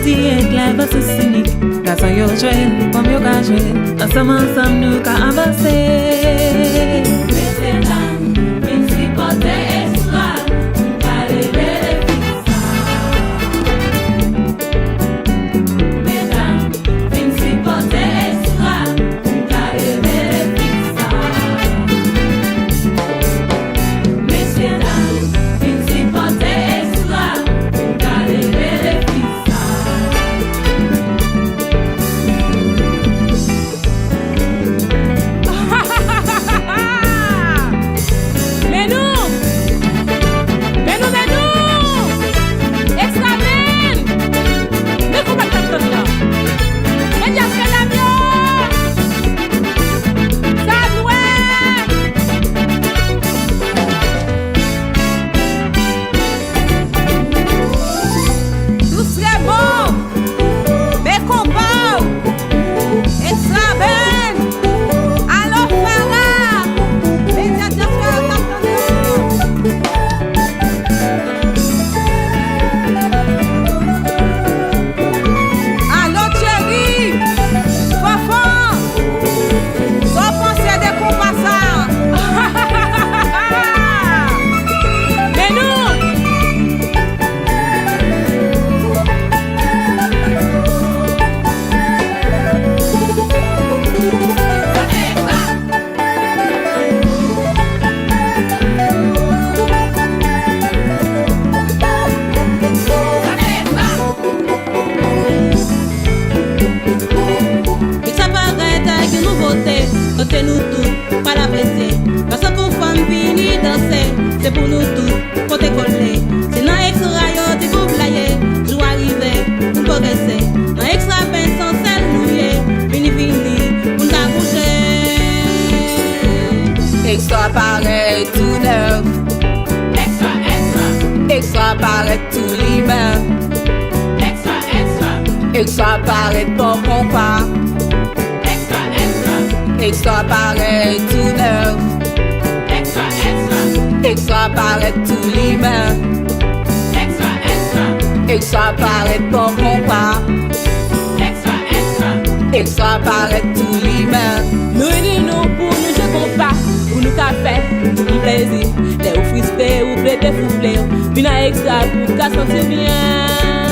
Petit et clever, c'est cynique. Garçon yo joué, comme yo ka joué. Ensemble nous ka avancer. Mesdames, principauté extra, on va lever les fixes. Mesdames, principauté extra, on va lever les fixes. Mesdames, principauté extra, on va lever les fixes. Côté nous tous, pas la presser. Parce qu'on femme fini danser, c'est pour nous tous, côté collé. C'est dans extra yo, t'es blayer, joue arriver, pour progresser. Dans extra peine sans sel mouillé, fini, pour nous bouger. Extra paraît tout neuf. Extra paraît tout l'hiver. Extra paraît bon compas. Extra paraît tout neuf. Extra paraît tout l'hiver. Extra paraît bon compas. Extra paraît tout l'hiver. Nous unis-nous pour nous jouer compas, pour nous café, pour nous plaisir. Les ou frispés ou blé défouplés, vina extra pour qu'à sentir bien.